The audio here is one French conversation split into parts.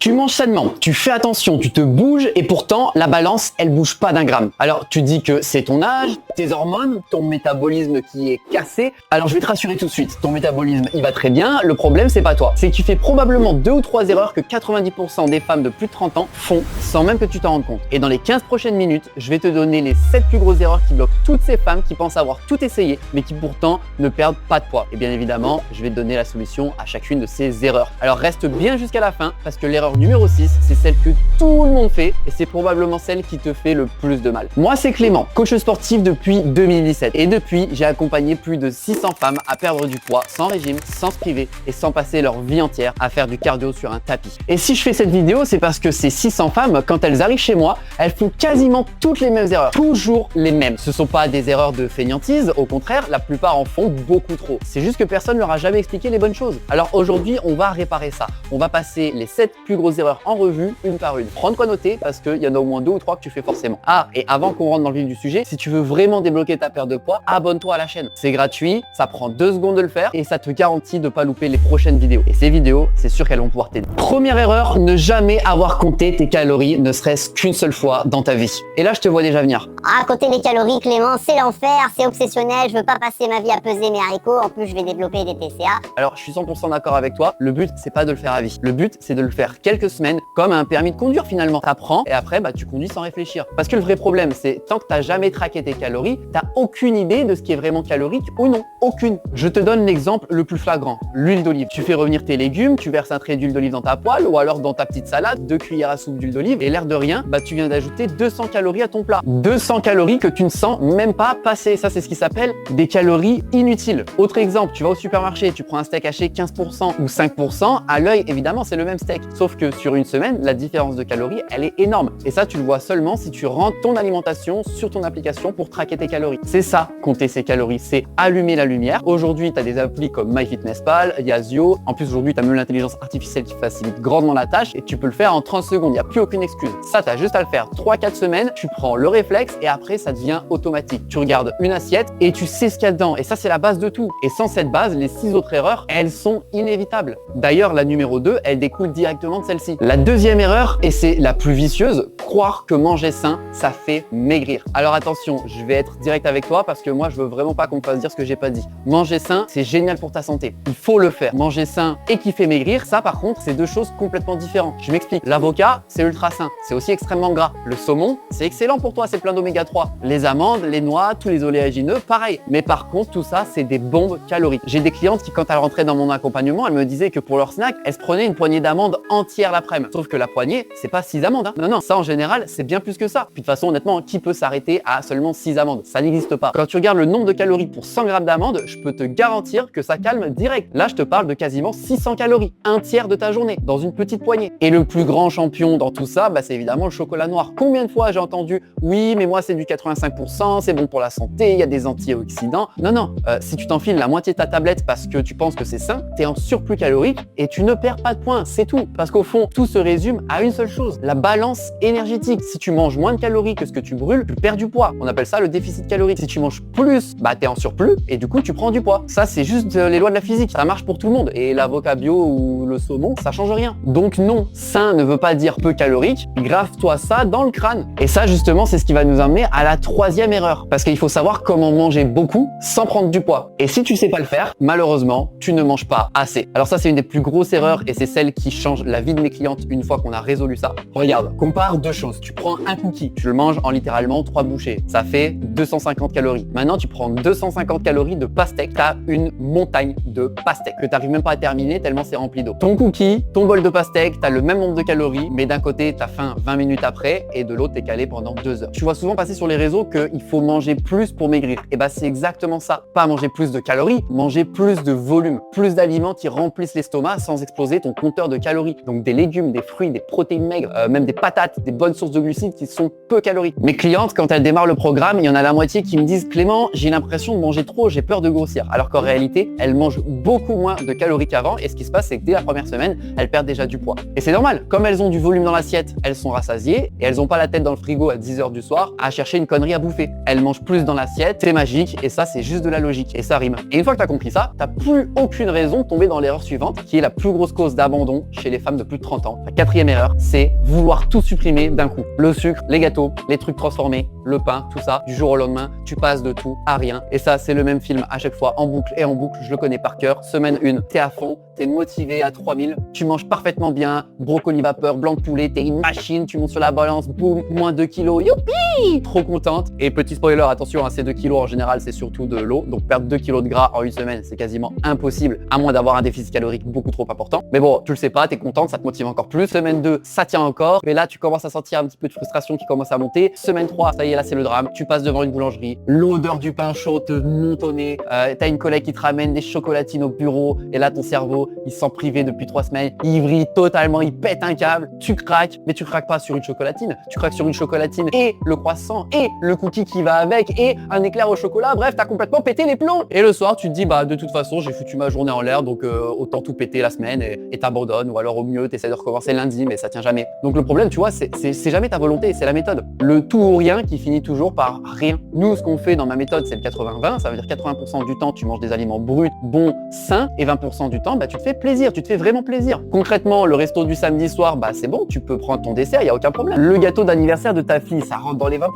Tu manges sainement, tu fais attention, tu te bouges et pourtant la balance elle bouge pas d'un gramme. Alors tu dis que c'est ton âge, tes hormones, ton métabolisme qui est cassé. Alors je vais te rassurer tout de suite, ton métabolisme il va très bien, le problème c'est pas toi. C'est que tu fais probablement 2 ou 3 erreurs que 90% des femmes de plus de 30 ans font sans même que tu t'en rendes compte. Et dans les 15 prochaines minutes, je vais te donner les 7 plus grosses erreurs qui bloquent toutes ces femmes qui pensent avoir tout essayé mais qui pourtant ne perdent pas de poids. Et bien évidemment, je vais te donner la solution à chacune de ces erreurs. Alors reste bien jusqu'à la fin parce que l'erreur numéro 6, c'est celle que tout le monde fait et c'est probablement celle qui te fait le plus de mal. Moi, c'est Clément, coach sportif depuis 2017 et depuis, j'ai accompagné plus de 600 femmes à perdre du poids sans régime, sans se priver et sans passer leur vie entière à faire du cardio sur un tapis. Et si je fais cette vidéo, c'est parce que ces 600 femmes, quand elles arrivent chez moi, elles font quasiment toutes les mêmes erreurs, toujours les mêmes. Ce sont pas des erreurs de fainéantise, au contraire, la plupart en font beaucoup trop. C'est juste que personne leur a jamais expliqué les bonnes choses. Alors aujourd'hui, on va réparer ça. On va passer les 7 plus grosses erreurs en revue, une par une. Prends de quoi noter parce qu'il y en a au moins 2 ou 3 que tu fais forcément. Ah, et avant qu'on rentre dans le vif du sujet, si tu veux vraiment débloquer ta perte de poids, abonne-toi à la chaîne. C'est gratuit, ça prend 2 secondes de le faire et ça te garantit de pas louper les prochaines vidéos. Et ces vidéos, c'est sûr qu'elles vont pouvoir t'aider. Première erreur, ne jamais avoir compté tes calories, ne serait-ce qu'une seule fois dans ta vie. Et là, je te vois déjà venir. Ah, compter les calories, Clément, c'est l'enfer, c'est obsessionnel, je veux pas passer ma vie à peser mes haricots, en plus je vais développer des TCA. Alors, je suis 100% d'accord avec toi, le but, c'est pas de le faire à vie. Le but, c'est de le faire quelques semaines, comme un permis de conduire finalement. T'apprends et après, tu conduis sans réfléchir. Parce que le vrai problème, c'est tant que t'as jamais traqué tes calories, t'as aucune idée de ce qui est vraiment calorique ou non. Aucune. Je te donne l'exemple le plus flagrant, l'huile d'olive. Tu fais revenir tes légumes, tu verses un trait d'huile d'olive dans ta poêle ou alors dans ta petite salade, 2 cuillères à soupe d'huile d'olive et l'air de rien, tu viens d'ajouter 200 calories à ton plat. 200 calories que tu ne sens même pas passer. Ça, c'est ce qui s'appelle des calories inutiles. Autre exemple, tu vas au supermarché, tu prends un steak haché 15% ou 5%, à l'œil, évidemment, c'est le même steak. Sauf que sur une semaine, la différence de calories, elle est énorme. Et ça, tu le vois seulement si tu rentres ton alimentation sur ton application pour traquer tes calories. C'est ça, compter ses calories, c'est allumer la lumière. Aujourd'hui, tu as des applis comme MyFitnessPal, Yazio. En plus, aujourd'hui, tu as même l'intelligence artificielle qui facilite grandement la tâche et tu peux le faire en 30 secondes. Il n'y a plus aucune excuse. Ça, tu as juste à le faire 3-4 semaines. Tu prends le réflexe et après, ça devient automatique. Tu regardes une assiette et tu sais ce qu'il y a dedans. Et ça, c'est la base de tout. Et sans cette base, les 6 autres erreurs, elles sont inévitables. D'ailleurs, la numéro 2, elle découle directement de celle-ci. La deuxième erreur, et c'est la plus vicieuse, croire que manger sain, ça fait maigrir. Alors attention, je vais être direct avec toi parce que moi, je veux vraiment pas qu'on me fasse dire ce que j'ai pas dit. Manger sain, c'est génial pour ta santé. Il faut le faire. Manger sain et qui fait maigrir, ça par contre, c'est 2 choses complètement différentes. Je m'explique. L'avocat, c'est ultra sain. C'est aussi extrêmement gras. Le saumon, c'est excellent pour toi, c'est plein d'oméga 3. Les amandes, les noix, tous les oléagineux, pareil. Mais par contre, tout ça, c'est des bombes caloriques. J'ai des clientes qui, quand elles rentraient dans mon accompagnement, elles me disaient que pour leur snack, elles se prenaient une poignée d'amandes entière l'après-midi. Sauf que la poignée, c'est pas 6 amandes. Non, non, ça en général, c'est bien plus que ça. Puis de toute façon, honnêtement, qui peut s'arrêter à seulement 6 amandes? Ça n'existe pas. Quand tu regardes le nombre de calories pour 100 grammes d'amandes, je peux te garantir que ça calme direct. Là, je te parle de quasiment 600 calories, un tiers de ta journée, dans une petite poignée. Et le plus grand champion dans tout ça, c'est évidemment le chocolat noir. Combien de fois j'ai entendu « Oui, mais moi, c'est du 85%, c'est bon pour la santé, il y a des antioxydants. » Non, non, si tu t'enfiles la moitié de ta tablette parce que tu penses que c'est sain, t'es en surplus calorique et tu ne perds pas de points, c'est tout. Parce qu'au fond, tout se résume à une seule chose, la balance énergétique. Si tu manges moins de calories que ce que tu brûles, tu perds du poids. On appelle ça le déficit calorique. Si tu manges plus, t'es en surplus et du coup, tu prends du poids. Ça, c'est juste les lois de la physique. Ça marche pour tout le monde. Et l'avocat bio ou le saumon, ça change rien. Donc non, sain ne veut pas dire peu calorique. Grave-toi ça dans le crâne. Et ça, justement, c'est ce qui va nous amener à la 3e erreur. Parce qu'il faut savoir comment manger beaucoup sans prendre du poids. Et si tu sais pas le faire, malheureusement, tu ne manges pas assez. Alors ça, c'est une des plus grosses erreurs et c'est celle qui change la vie de mes clientes une fois qu'on a résolu ça. Regarde, compare 2 choses. Tu prends un cookie, tu le manges en littéralement 3 bouchées. Ça fait 250 calories. Maintenant, tu prends 250 calories de pastèque. Tu as une montagne de pastèque que tu n'arrives même pas à terminer tellement c'est rempli d'eau. Ton cookie, ton bol de pastèque, tu as le même nombre de calories, mais d'un côté, tu as faim 20 minutes après et de l'autre, tu es calé pendant 2 heures. Tu vois souvent passer sur les réseaux qu'il faut manger plus pour maigrir. Et c'est exactement ça. Pas manger plus de calories, manger plus de volume, plus d'aliments qui remplissent l'estomac sans exploser ton compteur de calories. Donc des légumes, des fruits, des protéines maigres, même des patates, des bonnes sources de glucides qui sont peu caloriques. Mes clientes, quand elles démarrent le programme, il y en a la moitié qui me disent « Clément, j'ai l'impression de manger trop, j'ai peur de grossir ». Alors qu'en réalité, elles mangent beaucoup moins de calories qu'avant et ce qui se passe, c'est que dès la première semaine, elles perdent déjà du poids. Et c'est normal, comme elles ont du volume dans l'assiette, elles sont rassasiées et elles n'ont pas la tête dans le frigo à 10 h du soir à chercher une connerie à bouffer. Elles mangent plus dans l'assiette, c'est magique et ça, c'est juste de la logique et ça rime. Et une fois que tu as compris ça, tu n'as plus aucune raison de tomber dans l'erreur suivante qui est la plus grosse cause d'abandon chez les femmes de plus plus de 30 ans. La quatrième erreur, c'est vouloir tout supprimer d'un coup. Le sucre, les gâteaux, les trucs transformés, le pain, tout ça, du jour au lendemain, tu passes de tout à rien. Et ça, c'est le même film à chaque fois, en boucle et en boucle, je le connais par cœur. Semaine 1, t'es à fond, t'es motivé à 3000, tu manges parfaitement bien, brocoli vapeur, blanc de poulet, t'es une machine, tu montes sur la balance, boum, moins 2 kilos, youpi, trop contente. Et petit spoiler, attention, hein, ces 2 kilos en général, c'est surtout de l'eau, donc perdre 2 kilos de gras en une semaine, c'est quasiment impossible, à moins d'avoir un déficit calorique beaucoup trop important. Mais bon, tu le sais pas, t'es contente, ça te motive encore plus. Semaine 2, ça tient encore, mais là, tu commences à sentir un petit peu de frustration qui commence à monter. Semaine 3, ça y est, là, c'est le drame. Tu passes devant une boulangerie, l'odeur du pain chaud te monte au nez, t'as une collègue qui te ramène des chocolatines au bureau, et là, ton cerveau, il se sent privé depuis 3 semaines, il vrille totalement, il pète un câble, tu craques, mais tu craques pas sur une chocolatine, tu craques sur une chocolatine et le croissant et le cookie qui va avec et un éclair au chocolat, bref, t'as complètement pété les plombs. Et le soir, tu te dis, bah, de toute façon, j'ai foutu ma journée en l'air, donc autant tout péter la semaine et t'abandonnes, ou alors au mieux, t'essaies de recommencer lundi, mais ça tient jamais. Donc le problème, tu vois, c'est jamais ta volonté, c'est la méthode. Le tout ou rien qui finit toujours par rien. Nous, ce qu'on fait dans ma méthode, c'est le 80-20, ça veut dire 80% du temps, tu manges des aliments bruts, bons, sains, et 20% du temps, bah, tu te fais plaisir, tu te fais vraiment plaisir. Concrètement, le resto du samedi soir, bah, c'est bon, tu peux prendre ton dessert, il n'y a aucun problème. Le gâteau d'anniversaire de ta fille, ça rentre dans les 20%,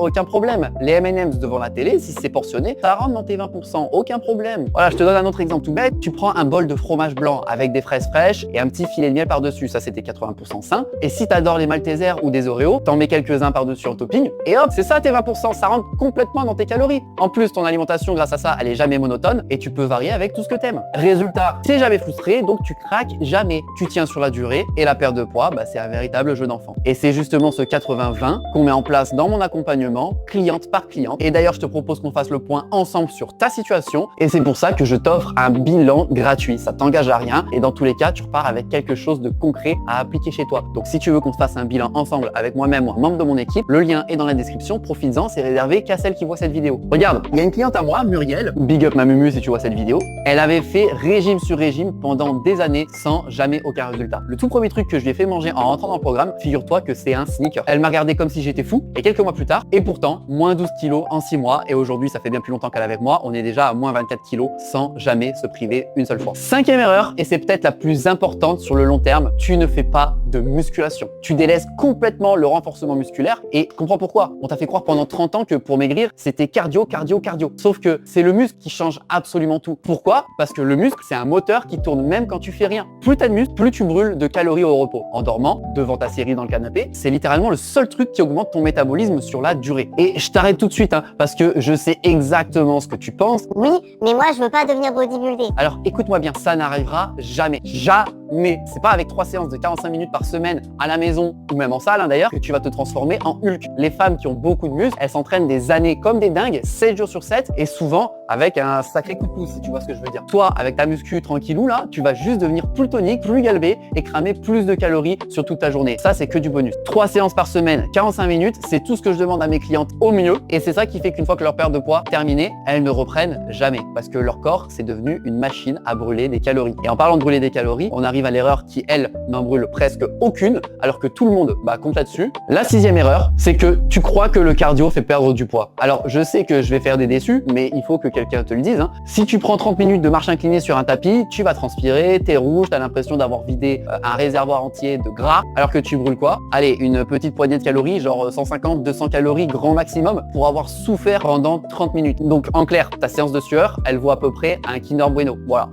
aucun problème. Les M&M's devant la télé, si c'est portionné, ça rentre dans tes 20%, aucun problème. Voilà, je te donne un autre exemple tout bête. Tu prends un bol de fromage blanc avec des fraises fraîches et un petit filet de miel par-dessus, ça c'était 80% sain. Et si t'adores les Maltesers ou des Oreos, t'en mets quelques-uns par-dessus en topping, et hop, c'est ça tes 20%, ça rentre complètement dans tes calories. En plus, ton alimentation, grâce à ça, elle est jamais monotone et tu peux varier avec tout ce que t'aimes. Résultat, t'es jamais frustré, donc tu craques jamais. Tu tiens sur la durée et la perte de poids, bah, c'est un véritable jeu d'enfant. Et c'est justement ce 80-20 qu'on met en place dans mon accompagnement, cliente par cliente. Et d'ailleurs, je te propose qu'on fasse le point ensemble sur ta situation. Et c'est pour ça que je t'offre un bilan gratuit. Ça t'engage à rien. Et dans tous les cas, tu repars avec quelque chose de concret à appliquer chez toi. Donc, si tu veux qu'on fasse un bilan ensemble avec moi-même ou un membre de mon équipe, le lien est dans la description. Profites-en, c'est réservé qu'à celle qui voit cette vidéo. Regarde, il y a une cliente à moi, Muriel. Big up ma mumu si tu vois cette vidéo. Elle avait fait régime sur régime pendant des années sans jamais aucun résultat. Le tout premier truc que je lui ai fait manger en rentrant dans le programme, figure-toi que c'est un sneaker. Elle m'a regardé comme si j'étais fou et quelques mois plus tard, et pourtant, moins 12 kilos en 6 mois et aujourd'hui, ça fait bien plus longtemps qu'elle est avec moi, on est déjà à moins 24 kilos sans jamais se priver une seule fois. Cinquième erreur, et c'est peut-être la plus importante sur le long terme, tu ne fais pas de musculation. Tu délaisses complètement le renforcement musculaire et comprends pourquoi. On t'a fait croire pendant 30 ans que pour maigrir, c'était cardio, cardio, cardio. Sauf que c'est le muscle qui change absolument tout. Pourquoi? Parce que le muscle, c'est un moteur qui tourne même quand tu fais rien. Plus t'as de muscle, plus tu brûles de calories au repos. En dormant, devant ta série dans le canapé, c'est littéralement le seul truc qui augmente ton métabolisme sur la durée. Et je t'arrête tout de suite, hein, parce que je sais exactement ce que tu penses. Oui, mais moi je veux pas devenir bodybuildé. Alors écoute-moi bien, ça n'arrivera jamais. Jamais. C'est pas avec 3 séances de 45 minutes par semaine à la maison ou même en salle d'ailleurs que tu vas te transformer en Hulk. Les femmes qui ont beaucoup de muscles, elles s'entraînent des années comme des dingues, 7 jours sur 7 et souvent avec un sacré coup de pouce si tu vois ce que je veux dire. Toi, avec ta muscu tranquillou là, tu vas juste devenir plus tonique, plus galbé et cramer plus de calories sur toute ta journée. Ça, c'est que du bonus. 3 séances par semaine, 45 minutes, c'est tout ce que je demande à mes clientes au mieux et c'est ça qui fait qu'une fois que leur perte de poids terminée, elles ne reprennent jamais parce que leur corps, c'est devenu une machine à brûler des calories. Et en parlant de brûler des calories, on arrive à l'erreur qui, elle, n'en brûle presque aucune alors que tout le monde compte là-dessus. La 6e erreur, c'est que tu crois que le cardio fait perdre du poids. Alors, je sais que je vais faire des déçus, mais il faut que quelqu'un te le dise, hein. Si tu prends 30 minutes de marche inclinée sur un tapis, tu vas transpirer, t'es rouge, t'as l'impression d'avoir vidé un réservoir entier de gras, alors que tu brûles quoi? Allez, une petite poignée de calories, genre 150, 200 calories grand maximum pour avoir souffert pendant 30 minutes. Donc, en clair, ta séance de sueur, elle vaut à peu près un Kinder Bueno. Voilà,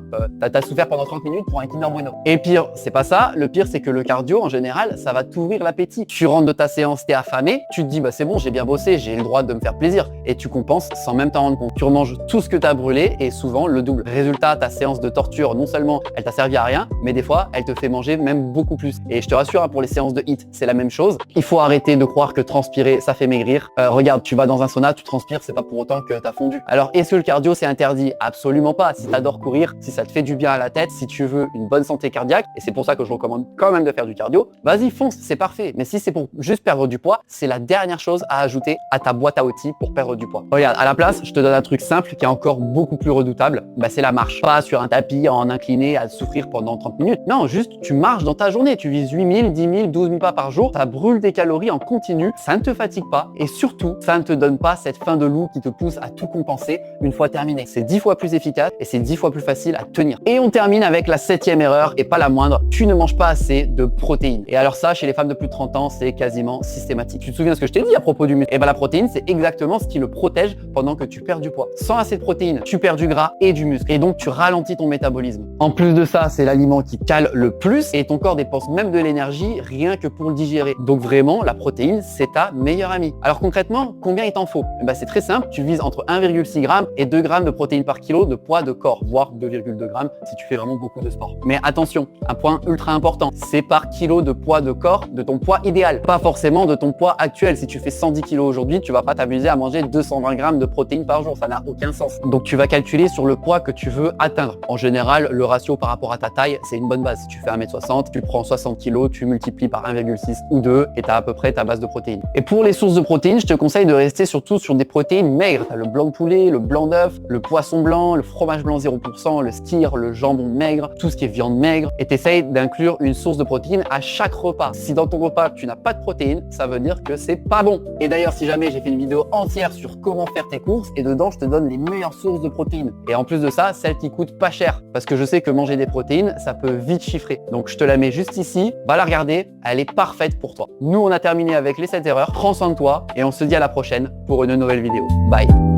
t'as souffert pendant 30 minutes pour un Kinder Bueno. Et pire, c'est pas ça. Le pire, c'est que le cardio, en général, ça va t'ouvrir l'appétit. Tu rentres de ta séance, t'es affamé, tu te dis, bah c'est bon, j'ai bien bossé, j'ai le droit de me faire plaisir. Et tu compenses sans même t'en rendre compte. Tu remanges tout ce que t'as brûlé et souvent le double. Résultat, ta séance de torture, non seulement elle t'a servi à rien, mais des fois, elle te fait manger même beaucoup plus. Et je te rassure, hein, pour les séances de HIIT, c'est la même chose. Il faut arrêter de croire que transpirer, ça fait maigrir. Regarde, tu vas dans un sauna, tu transpires, c'est pas pour autant que t'as fondu. Alors, est-ce que le cardio, c'est interdit? Absolument pas. Si t'adores courir, si ça te fait du bien à la tête, si tu veux une bonne santé cardiaque, et c'est pour ça que je recommande quand même de faire du cardio, vas-y, fonce, c'est parfait. Mais si c'est pour juste perdre du poids, c'est la dernière chose à ajouter à ta boîte à outils pour perdre du poids. Regarde, à la place, je te donne un truc simple qui qui est encore beaucoup plus redoutable, c'est la marche. Pas sur un tapis en incliné à souffrir pendant 30 minutes. Non, juste tu marches dans ta journée. Tu vises 8 000, 10 000, 12 000 pas par jour. Ça brûle des calories en continu. Ça ne te fatigue pas. Et surtout, ça ne te donne pas cette faim de loup qui te pousse à tout compenser une fois terminé. C'est 10 fois plus efficace et c'est 10 fois plus facile à tenir. Et on termine avec la 7e erreur et pas la moindre. Tu ne manges pas assez de protéines. Et alors ça, chez les femmes de plus de 30 ans, c'est quasiment systématique. Tu te souviens de ce que je t'ai dit à propos du muscle? Et la protéine, c'est exactement ce qui le protège pendant que tu perds du poids. Sans assez de protéines, tu perds du gras et du muscle. Et donc, tu ralentis ton métabolisme. En plus de ça, c'est l'aliment qui cale le plus et ton corps dépense même de l'énergie rien que pour le digérer. Donc vraiment, la protéine, c'est ta meilleure amie. Alors concrètement, combien il t'en faut? C'est très simple. Tu vises entre 1,6 g et 2 g de protéines par kilo de poids de corps, voire 2,2 g si tu fais vraiment beaucoup de sport. Mais attention, un point ultra important, c'est par kilo de poids de corps de ton poids idéal, pas forcément de ton poids actuel. Si tu fais 110 kg aujourd'hui, tu vas pas t'amuser à manger 220 g de protéines par jour, ça n'a aucun sens. Donc tu vas calculer sur le poids que tu veux atteindre. En général, le ratio par rapport à ta taille, c'est une bonne base. Si tu fais 1m60, tu prends 60 kg, tu multiplies par 1,6 ou 2 et tu as à peu près ta base de protéines. Et pour les sources de protéines, je te conseille de rester surtout sur des protéines maigres. Tu as le blanc de poulet, le blanc d'œuf, le poisson blanc, le fromage blanc 0%, le skyr, le jambon maigre, tout ce qui est viande maigre. Et tu essayes d'inclure une source de protéines à chaque repas. Si dans ton repas, tu n'as pas de protéines, ça veut dire que c'est pas bon. Et d'ailleurs, si jamais j'ai fait une vidéo entière sur comment faire tes courses et dedans, je te donne les meilleures sources de protéines. Et en plus de ça, celles qui coûtent pas cher. Parce que je sais que manger des protéines, ça peut vite chiffrer. Donc je te la mets juste ici, va la regarder, elle est parfaite pour toi. Nous, on a terminé avec les 7 erreurs. Prends soin de toi et on se dit à la prochaine pour une nouvelle vidéo. Bye!